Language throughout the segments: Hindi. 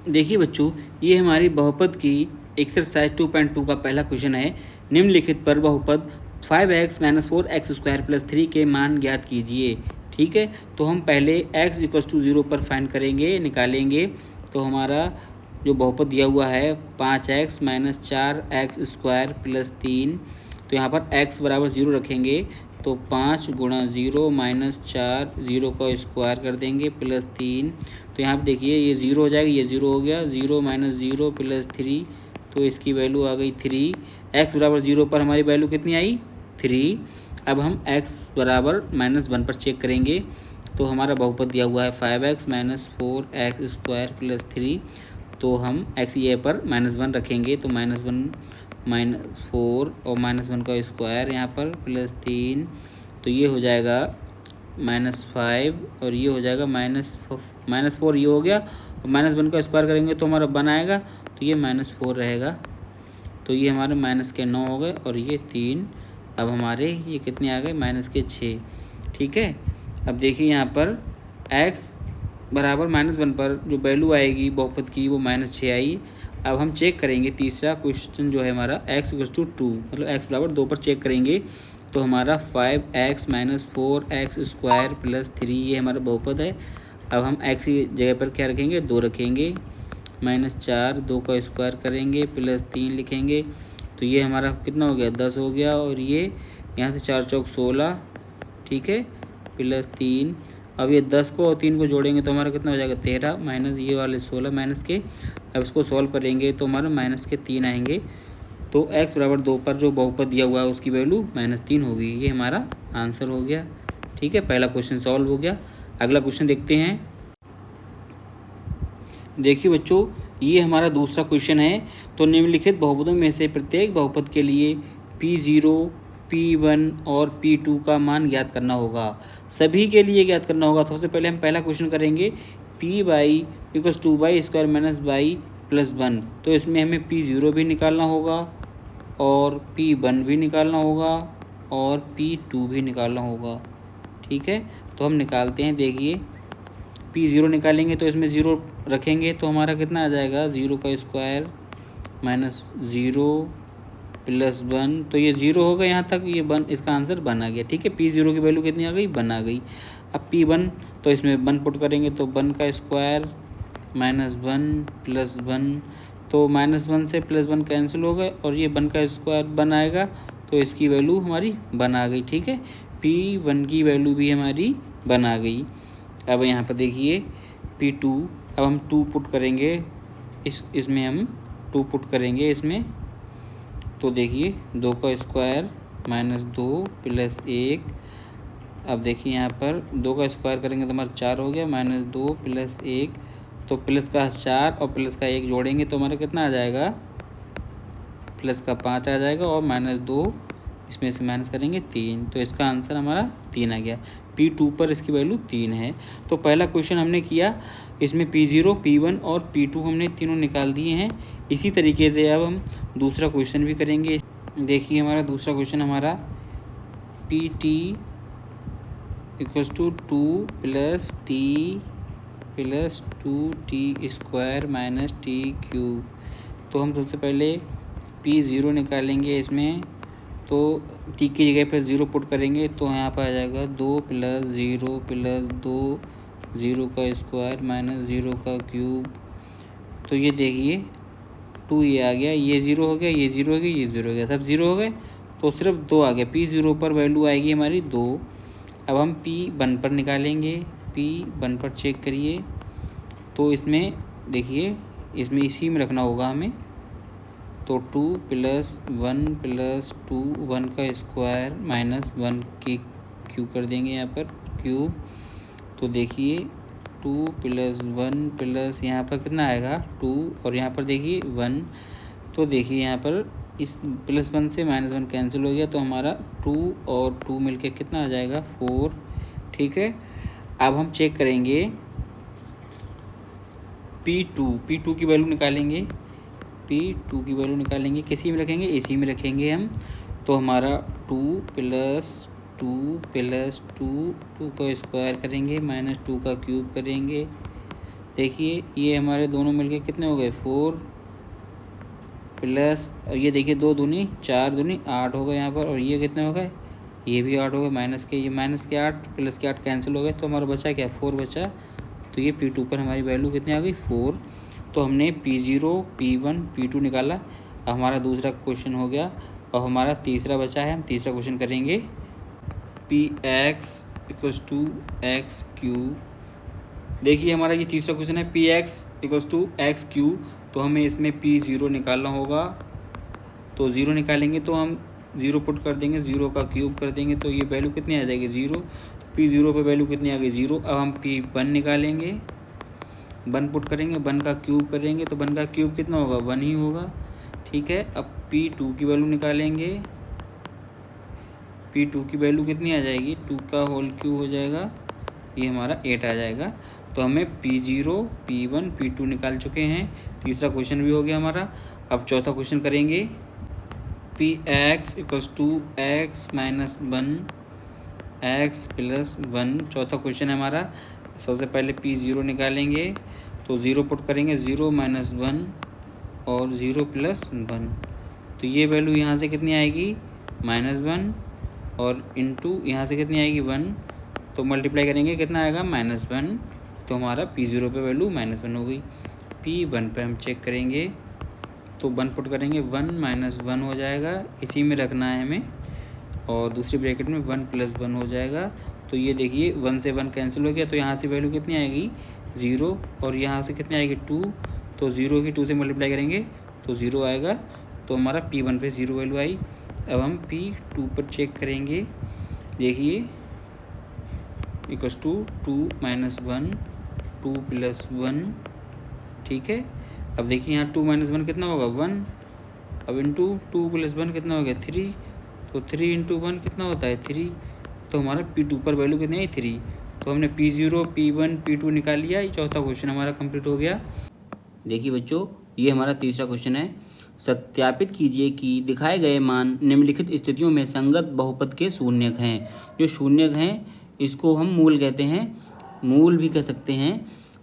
देखिए बच्चों, ये हमारी बहुपद की एक्सरसाइज 2.2 का पहला क्वेश्चन है। निम्नलिखित पर बहुपद 5x - 4x² + 3 के मान ज्ञात कीजिए। ठीक है, तो हम पहले x = 0 पर फाइंड करेंगे, निकालेंगे। तो हमारा जो बहुपद दिया हुआ है 5x - 4x² + 3, तो यहाँ पर x बराबर 0 रखेंगे। तो 5 × 0 - 4, 0 का स्क्वायर कर देंगे प्लस 3। तो यहाँ पर देखिए ये 0 हो जाएगा, ये 0 हो गया। 0 - 0 + 3, तो इसकी वैल्यू आ गई 3। x बराबर 0 पर हमारी वैल्यू कितनी आई? 3। अब हम x बराबर -1 पर चेक करेंगे। तो हमारा बहुपद दिया हुआ है 5x - 4x² + 3, तो हम x ये पर -1 रखेंगे। तो -1 - 4 और -1 का स्क्वायर यहाँ पर प्लस 3, तो ये हो जाएगा -5 और ये हो जाएगा -4, ये हो गया। और -1 का स्क्वायर करेंगे तो हमारा 1 आएगा, तो ये -4 रहेगा। तो ये हमारे -9 हो गए और ये 3। अब हमारे ये कितने आ गए? -6। ठीक है, अब देखिए यहाँ पर x बराबर -1 पर जो वैल्यू आएगी बहुपद की वो -6 आई। अब हम चेक करेंगे तीसरा क्वेश्चन जो है हमारा x = 2, मतलब x बराबर 2 पर चेक करेंगे। तो हमारा 5x - 4x² + 3 ये हमारा बहुपद है। अब हम x की जगह पर क्या रखेंगे? 2 रखेंगे। -4, 2 का स्क्वायर करेंगे प्लस 3 लिखेंगे। तो ये हमारा कितना हो गया? 10 हो गया। और ये यहाँ से 4 चौक 16, ठीक है, प्लस 3। अब ये 10 को और 3 को जोड़ेंगे तो हमारा कितना हो जाएगा? 13, माइनस ये वाले 16 माइनस के। अब इसको सॉल्व करेंगे तो हमारा -3 आएंगे। तो x बराबर 2 पर जो बहुपद दिया हुआ है उसकी वैल्यू -3 होगी। ये हमारा आंसर हो गया। ठीक है, पहला क्वेश्चन सॉल्व हो गया। अगला क्वेश्चन देखते हैं। देखिए बच्चों, ये हमारा दूसरा क्वेश्चन है। तो निम्नलिखित बहुपदों में से प्रत्येक बहुपद के लिए P0, P1 और P2 का मान ज्ञात करना होगा। सभी के लिए ज्ञात करना होगा। सबसे पहले हम पहला क्वेश्चन करेंगे P/y = 2y² - y + 1। तो इसमें हमें P0 भी निकालना होगा और P1 भी निकालना होगा और P2 भी निकालना होगा। ठीक है, तो हम निकालते हैं। देखिए P0 निकालेंगे तो इसमें 0 रखेंगे तो हमारा कितना आ जाएगा? 0 का स्क्वायर -0 + 1, तो ये 0 होगा यहाँ तक। ये 1, इसका आंसर 1 आ गया। ठीक है, P0 की वैल्यू कितनी आ गई? 1 आ गई। अब P1, तो इसमें 1 पुट करेंगे तो 1 का स्क्वायर -1 + 1, तो -1 से +1 कैंसिल हो गए और ये 1 का स्क्वायर 1 आएगा। तो इसकी वैल्यू हमारी 1 आ गई। ठीक है, P1 की वैल्यू भी हमारी 1 आ गई। अब यहाँ पर देखिए P2, अब हम 2 पुट करेंगे। इसमें हम 2 पुट करेंगे इसमें। तो देखिए 2 का स्क्वायर -2 + 1। अब देखिए यहाँ पर 2 का स्क्वायर करेंगे तो हमारा 4 हो गया। -2 + 1, तो प्लस का 4 और प्लस का 1 जोड़ेंगे तो हमारा कितना आ जाएगा? प्लस का 5 आ जाएगा और -2 इसमें से माइनस करेंगे 3, तो इसका आंसर हमारा 3 आ गया। P2 पर इसकी वैल्यू 3 है। तो पहला क्वेश्चन हमने किया, इसमें P0, P1 और P2 हमने तीनों निकाल दिए हैं। इसी तरीके से अब हम दूसरा क्वेश्चन भी करेंगे। देखिए हमारा दूसरा क्वेश्चन हमारा PT = 2 + t + 2t² - t³। तो हम सबसे पहले P0 निकालेंगे इसमें। तो t की जगह पर 0 पुट करेंगे तो यहाँ पर आ जाएगा 2 + 0 + 2, 0 का स्क्वायर -0 का क्यूब। तो ये देखिए 2 ये आ गया, ये 0 हो गया, ये 0 हो गया, ये 0 हो गया, सब 0 हो गए। तो सिर्फ 2 आ गया। P0 पर वैल्यू आएगी हमारी 2। अब हम P1 पर निकालेंगे। P1 पर चेक करिए। तो इसमें देखिए इसमें इसी में रखना होगा हमें। तो 2 + 1 + 2, 1 का स्क्वायर -1 की क्यूब कर देंगे यहाँ पर क्यूब। तो देखिए 2 + 1 प्लस यहाँ पर कितना आएगा? 2 और यहाँ पर देखिए 1। तो देखिए यहाँ पर इस +1 से -1 कैंसिल हो गया। तो हमारा 2 और 2 मिलके कितना आ जाएगा? 4। ठीक है, अब हम चेक करेंगे P2 की वैल्यू निकालेंगे। P2 की वैल्यू निकालेंगे, किसी में रखेंगे? इसी में रखेंगे हम। तो हमारा 2 + 2 + 2, 2 का स्क्वायर करेंगे -2 का क्यूब करेंगे देखिए ये हमारे दोनों मिलके कितने हो गए 4 प्लस ये देखिए 2 दूनी 4 दूनी 8 हो गए यहाँ पर, और ये कितने हो गए, ये भी 8 हो गए, माइनस के ये माइनस के 8 प्लस के 8 कैंसिल हो गए, तो हमारा बचा क्या 4 बचा। तो ये P2 पर हमारी वैल्यू कितनी आ गई 4। तो हमने P0 P1 P2 निकाला। अब हमारा दूसरा क्वेश्चन हो गया और हमारा तीसरा बचा है। हम तीसरा क्वेश्चन करेंगे Px equals to x q. देखिए हमारा ये तीसरा क्वेश्चन है Px equals to x q. तो हमें इसमें P0 निकालना होगा। तो 0 निकालेंगे तो हम 0 पुट कर देंगे, 0 का क्यूब कर देंगे तो ये वैल्यू कितनी आ जाएगी 0। तो P0 पे वैल्यू कितनी आ गई 0। अब हम P1 निकालेंगे, 1 पुट करेंगे, 1 का क्यूब करेंगे तो 1 का क्यूब कितना होगा 1 ही होगा। ठीक है, अब P2 की वैल्यू निकालेंगे, P2 की वैल्यू कितनी आ जाएगी 2 का होल क्यूब हो जाएगा, ये हमारा 8 आ जाएगा। तो हमें P0 P1 P2 निकाल चुके हैं। तीसरा क्वेश्चन भी हो गया हमारा। अब चौथा क्वेश्चन करेंगे Px equals to x minus 1 x plus 1। चौथा क्वेश्चन है हमारा। सबसे पहले P0 निकालेंगे तो 0 पुट करेंगे, 0 माइनस 1 और 0 प्लस 1। तो ये वैल्यू यहाँ से कितनी आएगी -1 और इनटू यहाँ से कितनी आएगी 1, तो मल्टीप्लाई करेंगे कितना आएगा -1। तो हमारा P0 पे वैल्यू -1 हो गई। P1 पे हम चेक करेंगे तो 1 पुट करेंगे, 1 माइनस 1 हो जाएगा, इसी में रखना है हमें, और दूसरी ब्रैकेट में 1 प्लस 1 हो जाएगा। तो ये देखिए 1 से 1 कैंसिल हो गया, तो यहाँ से वैल्यू कितनी आएगी 0 और यहाँ से कितनी आएगी 2। तो 0 की 2 से मल्टीप्लाई करेंगे तो 0 आएगा। तो हमारा P1 पे 0 वैल्यू आई। अब हम P2 पर चेक करेंगे। देखिए इक्वल्स टू 2 माइनस 1 2 प्लस 1। ठीक है, अब देखिए यहाँ 2 माइनस 1 कितना होगा 1। अब इंटू 2 प्लस 1 कितना हो गया 3। तो 3 इंटू 1 कितना होता है 3। तो हमारा P2 पर वैल्यू कितनी आई 3। तो हमने P0 P1 P2 निकाल लिया। ये चौथा क्वेश्चन हमारा कंप्लीट हो गया। देखिए बच्चों, ये हमारा तीसरा क्वेश्चन है। सत्यापित कीजिए कि दिखाए गए मान निम्नलिखित स्थितियों में संगत बहुपद के शून्यक हैं। जो शून्यक हैं इसको हम मूल कहते हैं, मूल भी कह सकते हैं।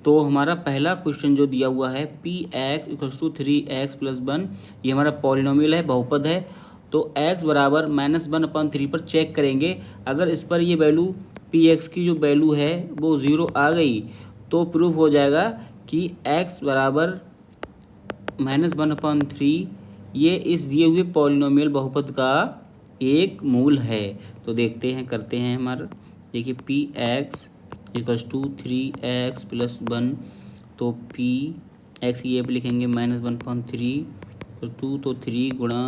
तो हमारा पहला क्वेश्चन जो दिया हुआ है Px equals to 3x plus 1, ये हमारा पॉलिनोमियल है, बहुपद है। तो x बराबर -1/3 पर चेक करेंगे। अगर इस पर ये वैल्यू Px की जो वैल्यू है वो 0 आ गई तो प्रूफ हो जाएगा कि x बराबर -1/3 ये इस दिए हुए पॉलिनोमियल बहुपद का एक मूल है। तो देखते हैं, करते हैं हमारा। देखिए Px equals to 3x plus 1, तो Px ये पे लिखेंगे -1/3 2, तो 3 गुणा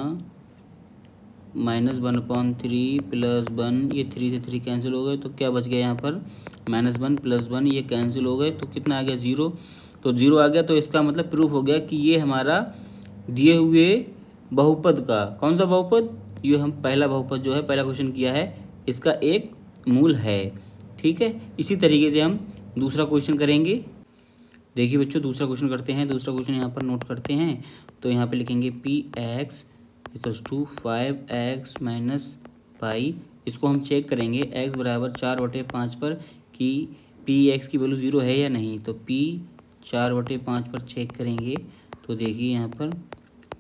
-1/3 प्लस 1, ये 3 से 3 कैंसिल हो गए, तो क्या बच गया यहाँ पर -1 प्लस 1, ये कैंसिल हो गए, तो कितना आ गया 0। तो 0 आ गया, तो इसका मतलब प्रूफ हो गया कि ये हमारा दिए हुए बहुपद का कौन सा बहुपद, ये हम पहला बहुपद जो है पहला क्वेश्चन किया है इसका एक मूल है। ठीक है, इसी तरीके से हम दूसरा क्वेश्चन करेंगे। देखिए बच्चों, दूसरा क्वेश्चन करते हैं। दूसरा क्वेश्चन यहाँ पर नोट करते हैं। तो यहाँ पे लिखेंगे Px equals to 5x minus pi. इसको हम चेक करेंगे x बराबर 4/5 पर कि Px की वैल्यू 0 है या नहीं। तो P 4/5 पर चेक करेंगे। तो देखिए यहाँ पर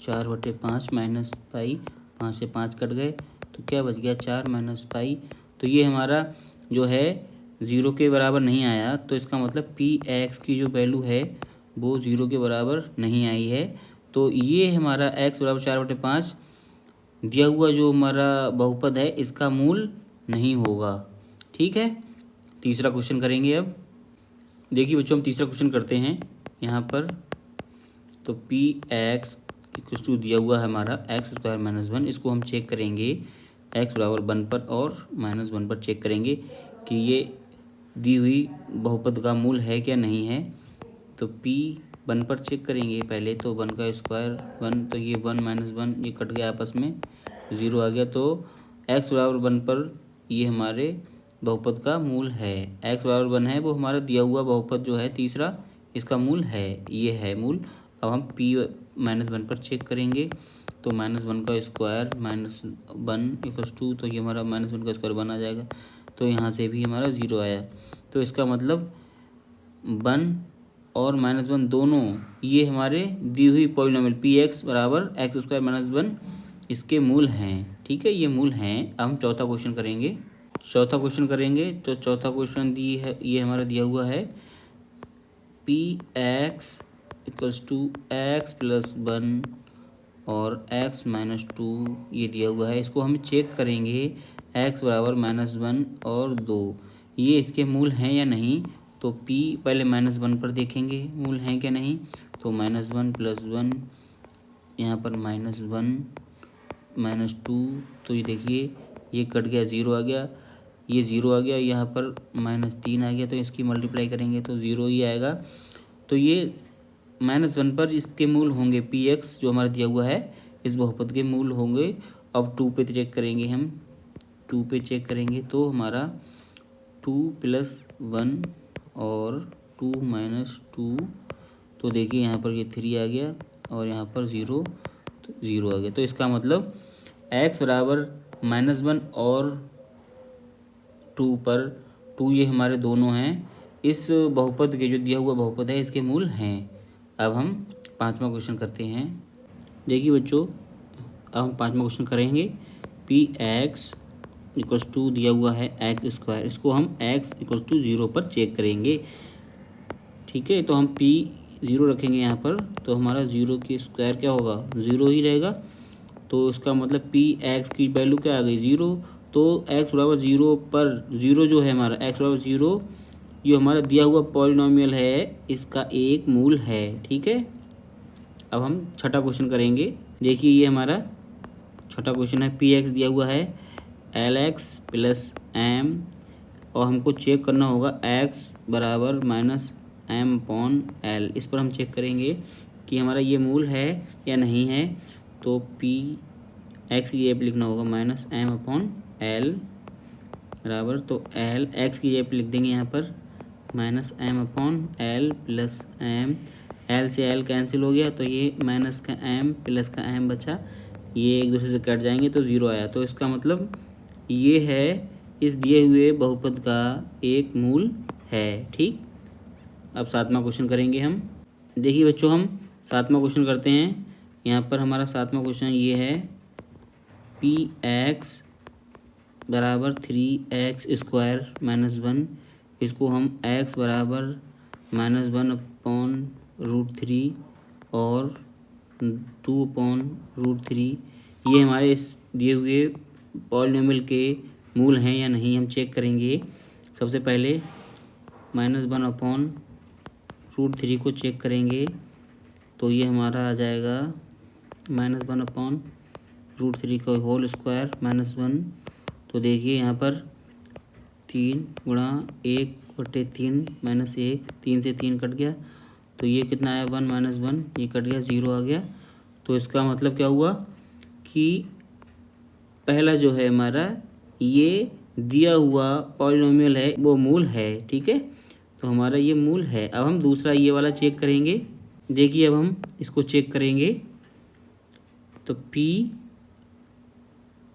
4/5 माइनस पाई, 5 से 5 कट गए, तो क्या बच गया 4 माइनस पाई। तो ये हमारा जो है 0 के बराबर नहीं आया, तो इसका मतलब Px की जो वैल्यू है वो 0 के बराबर नहीं आई है। तो ये हमारा x बराबर 4/5 दिया हुआ जो हमारा बहुपद है इसका मूल नहीं होगा। ठीक है, तीसरा क्वेश्चन करेंगे अब। देखिए बच्चों, हम तीसरा क्वेश्चन करते हैं यहाँ पर। तो Px इक्वल्स टू दिया हुआ है हमारा x² माइनस 1, इसको हम चेक करेंगे x बराबर 1 पर और -1 पर चेक करेंगे कि ये दी हुई बहुपद का मूल है क्या नहीं है। तो P1 पर चेक करेंगे पहले, तो 1 का स्क्वायर 1, तो ये 1 माइनस 1 ये कट गया आपस में, 0 आ गया। तो x बराबर 1 पर ये हमारे बहुपद का मूल है। x बराबर 1 है वो हमारा दिया हुआ बहुपद जो है तीसरा, इसका मूल है, ये है मूल। अब हम P-1 पर चेक करेंगे। तो -1 का स्क्वायर -1 इक्वल्स टू, तो ये हमारा -1 का स्क्वायर 1 आ जाएगा। तो यहाँ से भी हमारा 0 आया। तो इसका मतलब 1 और -1 दोनों ये हमारे दी हुई पॉलिनोमियल पी एक्स बराबर एक्स स्क्वायर -1 इसके मूल हैं। ठीक है, ये मूल हैं। अब हम चौथा क्वेश्चन करेंगे। तो चौथा क्वेश्चन दी है, ये हमारा दिया हुआ है p x equals to x plus 1 और x -2 ये दिया हुआ है। इसको हम चेक करेंगे x बराबर -1 और 2 ये इसके मूल हैं या नहीं। तो p पहले -1 पर देखेंगे मूल हैं क्या नहीं। तो -1 + 1 यहाँ पर -1 -2 तो ये देखिए ये कट गया, 0 आ गया, ये 0 आ गया, यहाँ पर -3 आ गया। तो इसकी मल्टीप्लाई करेंगे तो 0 ही आएगा। तो ये -1 पर इसके मूल होंगे पी एक्स जो हमारा दिया हुआ है इस बहुपद के मूल होंगे। अब 2 पे चेक करेंगे हम, 2 पे चेक करेंगे तो हमारा 2 + 1 और 2 - 2 तो देखिए यहाँ पर ये 3 आ गया और यहाँ पर 0 तो 0 आ गया। तो इसका मतलब x बराबर -1 और 2 पर 2 ये हमारे दोनों हैं इस बहुपद के, जो दिया हुआ बहुपद है इसके मूल हैं। अब हम पांचवा क्वेश्चन करते हैं। देखिए बच्चों, अब हम पांचवा क्वेश्चन करेंगे। पी एक्स इक्वल्स टू दिया हुआ है एक्स स्क्वायर, इसको हम x इक्वल्स टू 0 पर चेक करेंगे। ठीक है, तो हम p 0 रखेंगे यहाँ पर, तो हमारा 0 की स्क्वायर क्या होगा, 0 ही रहेगा। तो इसका मतलब पी एक्स की वैल्यू क्या आ गई, 0। तो x बराबर 0 पर 0 जो है हमारा x बराबर 0 ये हमारा दिया हुआ पॉलिनोमियल है, इसका एक मूल है। ठीक है, अब हम छठा क्वेश्चन करेंगे। देखिए ये हमारा छठा क्वेश्चन है। पी एक्स दिया हुआ है LX + M और हमको चेक करना होगा x बराबर -m/L। इस पर हम चेक करेंगे कि हमारा ये मूल है या नहीं है। तो पी एक्स की जगह पे लिखना होगा -m/L बराबर, तो L x की जगह पे लिख देंगे यहाँ पर -m/L + m। L से L कैंसिल हो गया तो ये माइनस का m प्लस का m बचा, ये एक दूसरे से कट जाएंगे तो 0 आया। तो इसका मतलब ये है इस दिए हुए बहुपद का एक मूल है। ठीक, अब सातवां क्वेश्चन करेंगे हम। देखिए बच्चों, हम सातवां क्वेश्चन करते हैं। यहाँ पर हमारा सातवां क्वेश्चन ये है पी एक्स बराबर 3x स्क्वायर -1, इसको हम x बराबर -1/√3 और 2/√3 ये हमारे इस दिए हुए पॉलिनोमियल के मूल हैं या नहीं हम चेक करेंगे। सबसे पहले -1/√3 को चेक करेंगे तो ये हमारा आ जाएगा -1/√3 का होल स्क्वायर -1। तो देखिए यहाँ पर 3 गुणा 1/3 -1, 3 से 3 कट गया तो ये कितना आया 1 - 1, ये कट गया 0 आ गया। तो इसका मतलब क्या हुआ कि पहला जो है हमारा ये दिया हुआ पॉलिनोमियल है वो मूल है। ठीक है, तो हमारा ये मूल है। अब हम दूसरा ये वाला चेक करेंगे। देखिए अब हम इसको चेक करेंगे तो p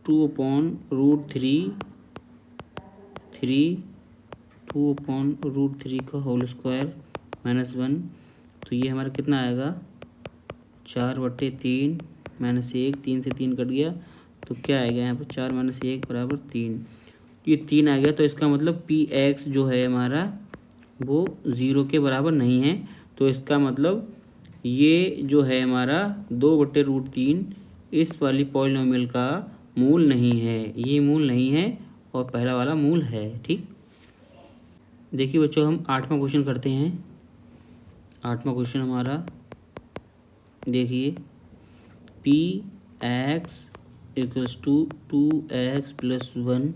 2/√3 का होल स्क्वायर -1 तो ये हमारा कितना आएगा 4/3 -1, 3 से 3 कट गया तो क्या आएगा यहाँ पर 4 - 1 बराबर 3, ये 3 आ गया। तो इसका मतलब पी एक्स जो है हमारा वो 0 के बराबर नहीं है। तो इसका मतलब ये जो है हमारा 2/√3 इस वाली पॉलिनोमियल का मूल नहीं है, ये मूल नहीं है और पहला वाला मूल है। ठीक, देखिए बच्चों, हम आठवां क्वेश्चन करते हैं। आठवां क्वेश्चन हमारा देखिए P x equals to 2x + 1,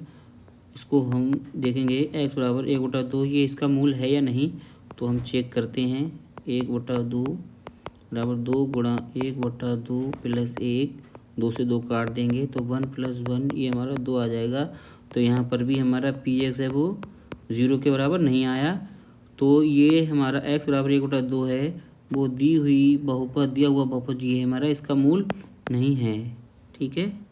इसको हम देखेंगे x बराबर 1/2 ये इसका मूल है या नहीं। तो हम चेक करते हैं 1/2 बराबर 2 गुणा 1/2 + 1, 2 से 2 काट देंगे तो 1 + 1 ये हमारा 2 आ जाएगा। तो यहाँ पर भी हमारा पी एक्स है वो 0 के बराबर नहीं आया। तो ये हमारा x बराबर 1/2 है वो दी हुई बहुपद, दिया हुआ बहुपद ये हमारा इसका मूल नहीं है। ठीक है।